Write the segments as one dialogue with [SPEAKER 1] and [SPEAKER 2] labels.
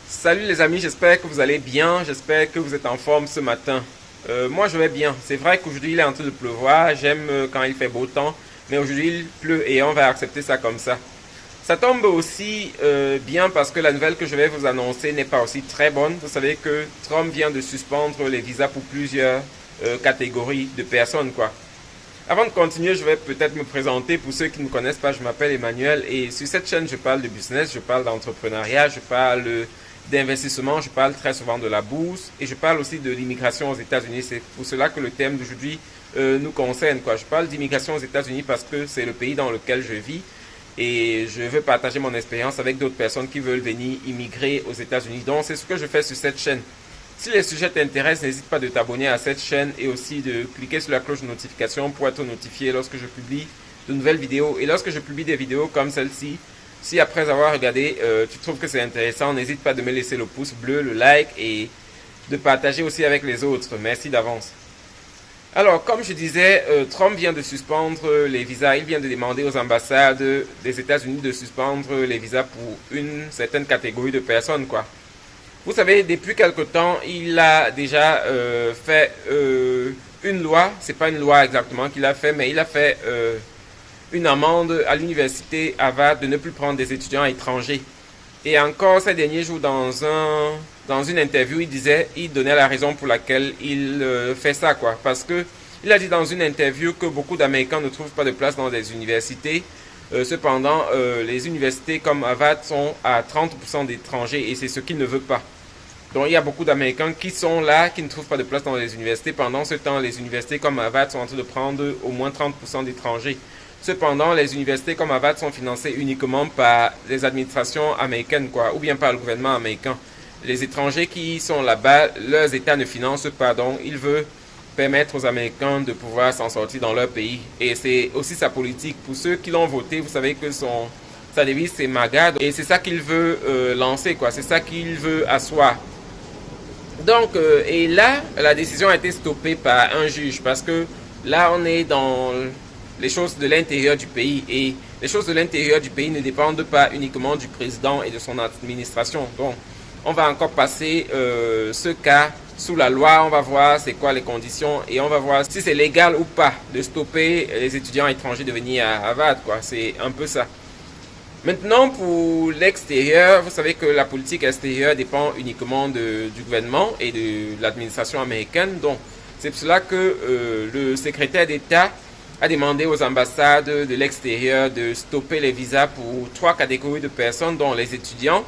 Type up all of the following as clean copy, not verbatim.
[SPEAKER 1] Salut les amis, j'espère que vous allez bien, j'espère que vous êtes en forme ce matin. Moi je vais bien, c'est vrai qu'aujourd'hui il est en train de pleuvoir, j'aime quand il fait beau temps, mais aujourd'hui il pleut et on va accepter ça comme ça. Ça tombe aussi bien parce que la nouvelle que je vais vous annoncer n'est pas aussi très bonne. Vous savez que Trump vient de suspendre les visas pour plusieurs catégories de personnes, quoi. Avant de continuer, je vais peut-être me présenter. Pour ceux qui ne me connaissent pas, je m'appelle Emmanuel et sur cette chaîne, je parle de business, je parle d'entrepreneuriat, je parle d'investissement, je parle très souvent de la bourse et je parle aussi de l'immigration aux États-Unis. C'est pour cela que le thème d'aujourd'hui nous concerne, quoi. Je parle d'immigration aux États-Unis parce que c'est le pays dans lequel je vis et je veux partager mon expérience avec d'autres personnes qui veulent venir immigrer aux États-Unis. Donc, c'est ce que je fais sur cette chaîne. Si les sujets t'intéressent, n'hésite pas de t'abonner à cette chaîne et aussi de cliquer sur la cloche de notification pour être notifié lorsque je publie de nouvelles vidéos. Et lorsque je publie des vidéos comme celle-ci, si après avoir regardé, tu trouves que c'est intéressant, n'hésite pas de me laisser le pouce bleu, le like et de partager aussi avec les autres. Merci d'avance. Alors, comme je disais, Trump vient de suspendre les visas. Il vient de demander aux ambassades des États-Unis de suspendre les visas pour une certaine catégorie de personnes, quoi. Vous savez, depuis quelque temps, il a déjà fait une loi. C'est pas une loi exactement qu'il a fait, mais il a fait une amende à l'université Harvard de ne plus prendre des étudiants étrangers. Et encore ces derniers jours, dans une interview, il donnait la raison pour laquelle il fait ça, quoi. Parce que il a dit dans une interview que beaucoup d'Américains ne trouvent pas de place dans des universités. Cependant, les universités comme Harvard sont à 30% d'étrangers et c'est ce qu'il ne veut pas. Donc il y a beaucoup d'Américains qui sont là, qui ne trouvent pas de place dans les universités. Pendant ce temps, les universités comme Harvard sont en train de prendre au moins 30% d'étrangers. Cependant, les universités comme Harvard sont financées uniquement par les administrations américaines, quoi, ou bien par le gouvernement américain. Les étrangers qui sont là-bas, leurs États ne financent pas, donc il veut permettre aux Américains de pouvoir s'en sortir dans leur pays. Et c'est aussi sa politique. Pour ceux qui l'ont voté, vous savez que sa devise c'est MAGA, et c'est ça qu'il veut lancer, quoi. C'est ça qu'il veut asseoir. Donc, et là, la décision a été stoppée par un juge parce que là, on est dans les choses de l'intérieur du pays et les choses de l'intérieur du pays ne dépendent pas uniquement du président et de son administration. Donc, on va encore passer ce cas sous la loi, on va voir c'est quoi les conditions et on va voir si c'est légal ou pas de stopper les étudiants étrangers de venir à Harvard, quoi. C'est un peu ça. Maintenant, pour l'extérieur, vous savez que la politique extérieure dépend uniquement du gouvernement et de l'administration américaine. Donc, c'est pour cela que le secrétaire d'État a demandé aux ambassades de l'extérieur de stopper les visas pour 3 catégories de personnes, dont les étudiants,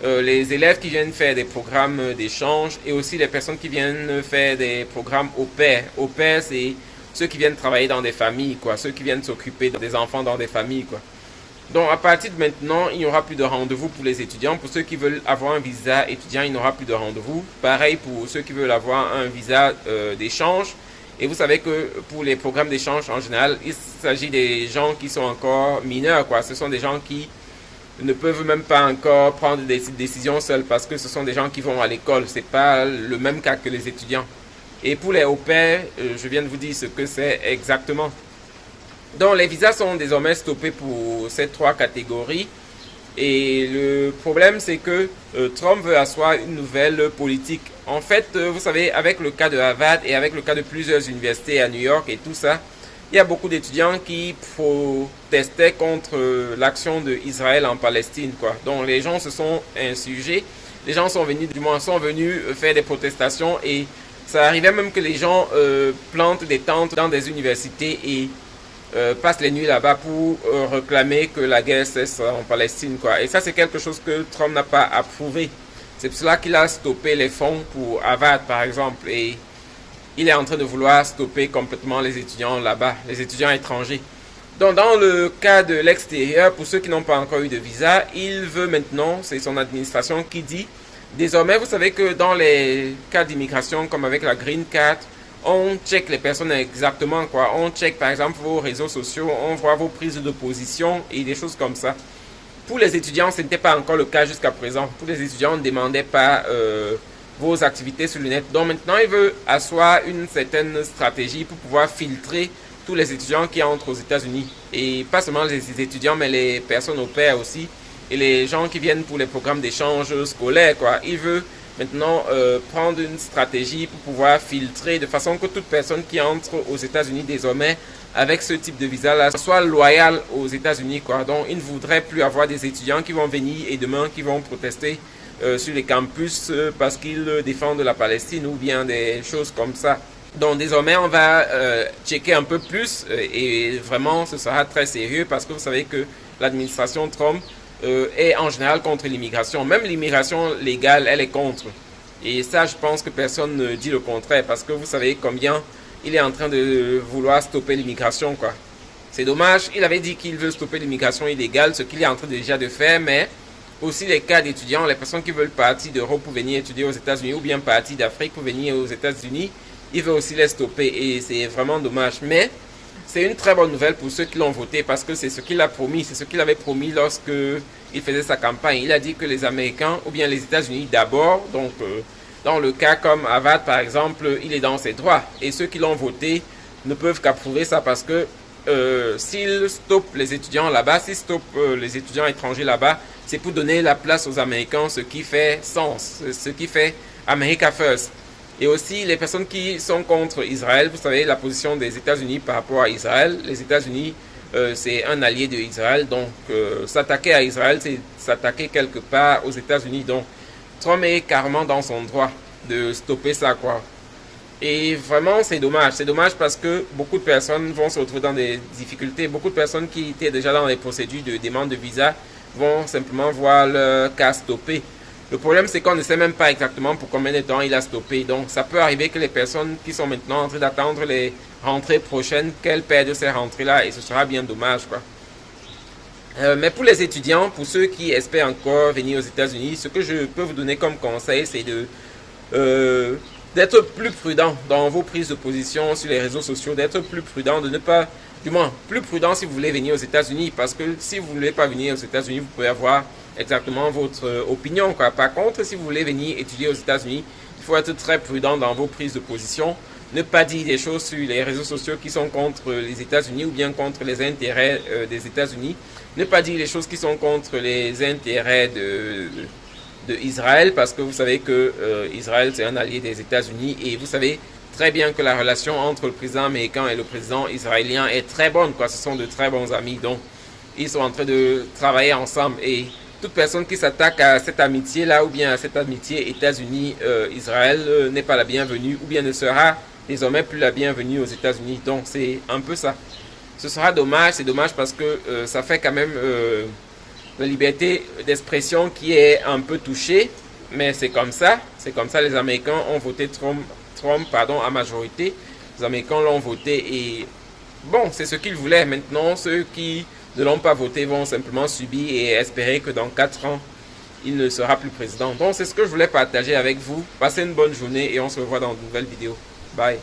[SPEAKER 1] les élèves qui viennent faire des programmes d'échange et aussi les personnes qui viennent faire des programmes au pair. Au pair, c'est ceux qui viennent travailler dans des familles, quoi, ceux qui viennent s'occuper des enfants dans des familles, quoi. Donc à partir de maintenant, il n'y aura plus de rendez-vous pour les étudiants. Pour ceux qui veulent avoir un visa étudiant, il n'y aura plus de rendez-vous. Pareil pour ceux qui veulent avoir un visa d'échange. Et vous savez que pour les programmes d'échange en général, il s'agit des gens qui sont encore mineurs, quoi. Ce sont des gens qui ne peuvent même pas encore prendre des décisions seuls parce que ce sont des gens qui vont à l'école. C'est pas le même cas que les étudiants. Et pour les au pair, je viens de vous dire ce que c'est exactement. Donc les visas sont désormais stoppés pour ces 3 catégories. Et le problème c'est que Trump veut asseoir une nouvelle politique. En fait, vous savez, avec le cas de Harvard et avec le cas de plusieurs universités à New York et tout ça, il y a beaucoup d'étudiants qui protestaient contre l'action d'Israël en Palestine, quoi. Donc les gens se sont insurgés, les gens sont venus, du moins sont venus faire des protestations et ça arrivait même que les gens plantent des tentes dans des universités et passent les nuits là-bas pour réclamer que la guerre cesse en Palestine, quoi. Et ça, c'est quelque chose que Trump n'a pas approuvé. C'est pour cela qu'il a stoppé les fonds pour Harvard, par exemple. Et il est en train de vouloir stopper complètement les étudiants là-bas, les étudiants étrangers. Donc, dans le cas de l'extérieur, pour ceux qui n'ont pas encore eu de visa, il veut maintenant, c'est son administration qui dit, désormais, vous savez que dans les cas d'immigration, comme avec la Green Card, on check les personnes exactement, quoi. On check par exemple vos réseaux sociaux, on voit vos prises de position et des choses comme ça. Pour les étudiants, ce n'était pas encore le cas jusqu'à présent. Pour les étudiants, on ne demandait pas vos activités sur le net. Donc maintenant, il veut asseoir une certaine stratégie pour pouvoir filtrer tous les étudiants qui entrent aux États-Unis. Et pas seulement les étudiants, mais les personnes au pair aussi. et les gens qui viennent pour les programmes d'échange scolaire, quoi. Il veut maintenant prendre une stratégie pour pouvoir filtrer de façon que toute personne qui entre aux États-Unis désormais avec ce type de visa-là soit loyale aux États-Unis, quoi. Donc, il ne voudrait plus avoir des étudiants qui vont venir et demain qui vont protester sur les campus parce qu'ils défendent la Palestine ou bien des choses comme ça. Donc désormais on va checker un peu plus et vraiment ce sera très sérieux parce que vous savez que l'administration Trump est en général contre l'immigration. Même l'immigration légale, elle est contre. Et ça, je pense que personne ne dit le contraire parce que vous savez combien il est en train de vouloir stopper l'immigration, quoi. C'est dommage, il avait dit qu'il veut stopper l'immigration illégale, ce qu'il est en train déjà de faire, mais aussi les cas d'étudiants, les personnes qui veulent partir d'Europe pour venir étudier aux États-Unis ou bien partir d'Afrique pour venir aux États-Unis, il veut aussi les stopper et c'est vraiment dommage. Mais c'est une très bonne nouvelle pour ceux qui l'ont voté parce que c'est ce qu'il a promis, c'est ce qu'il avait promis lorsque il faisait sa campagne. Il a dit que les Américains ou bien les États-Unis d'abord, donc dans le cas comme Harvard par exemple, il est dans ses droits et ceux qui l'ont voté ne peuvent qu'approuver ça parce que s'ils stoppent les étudiants là-bas, s'ils stoppent les étudiants étrangers là-bas, c'est pour donner la place aux Américains, ce qui fait sens, ce qui fait America First. Et aussi les personnes qui sont contre Israël, vous savez la position des États-Unis par rapport à Israël. Les États-Unis, c'est un allié de Israël, donc s'attaquer à Israël, c'est s'attaquer quelque part aux États-Unis. Donc Trump est carrément dans son droit de stopper ça, quoi. Et vraiment, c'est dommage parce que beaucoup de personnes vont se retrouver dans des difficultés. Beaucoup de personnes qui étaient déjà dans les procédures de demande de visa vont simplement voir leur cas stoppé. Le problème, c'est qu'on ne sait même pas exactement pour combien de temps il a stoppé. Donc, ça peut arriver que les personnes qui sont maintenant en train d'attendre les rentrées prochaines, qu'elles perdent ces rentrées-là et ce sera bien dommage, quoi. Mais pour les étudiants, pour ceux qui espèrent encore venir aux États-Unis, ce que je peux vous donner comme conseil, c'est d'être plus prudent dans vos prises de position sur les réseaux sociaux, d'être plus prudent, de ne pas, du moins, plus prudent si vous voulez venir aux États-Unis, parce que si vous ne voulez pas venir aux États-Unis, vous pouvez avoir exactement votre opinion, quoi. Par contre, si vous voulez venir étudier aux États-Unis, il faut être très prudent dans vos prises de position, ne pas dire des choses sur les réseaux sociaux qui sont contre les États-Unis ou bien contre les intérêts des États-Unis, ne pas dire les choses qui sont contre les intérêts de Israël, parce que vous savez que Israël c'est un allié des États-Unis et vous savez très bien que la relation entre le président américain et le président israélien est très bonne, quoi. Ce sont de très bons amis, donc ils sont en train de travailler ensemble et toute personne qui s'attaque à cette amitié-là ou bien à cette amitié États-Unis-Israël n'est pas la bienvenue ou bien ne sera désormais plus la bienvenue aux États-Unis. Donc c'est un peu ça. Ce sera dommage, c'est dommage parce que ça fait quand même la liberté d'expression qui est un peu touchée, mais c'est comme ça, les Américains ont voté Trump à majorité, les Américains l'ont voté et bon, c'est ce qu'ils voulaient. Maintenant, ceux qui ne l'ont pas voté vont simplement subir et espérer que dans 4 ans, il ne sera plus président. Bon, c'est ce que je voulais partager avec vous. Passez une bonne journée et on se revoit dans de nouvelles vidéos. Bye.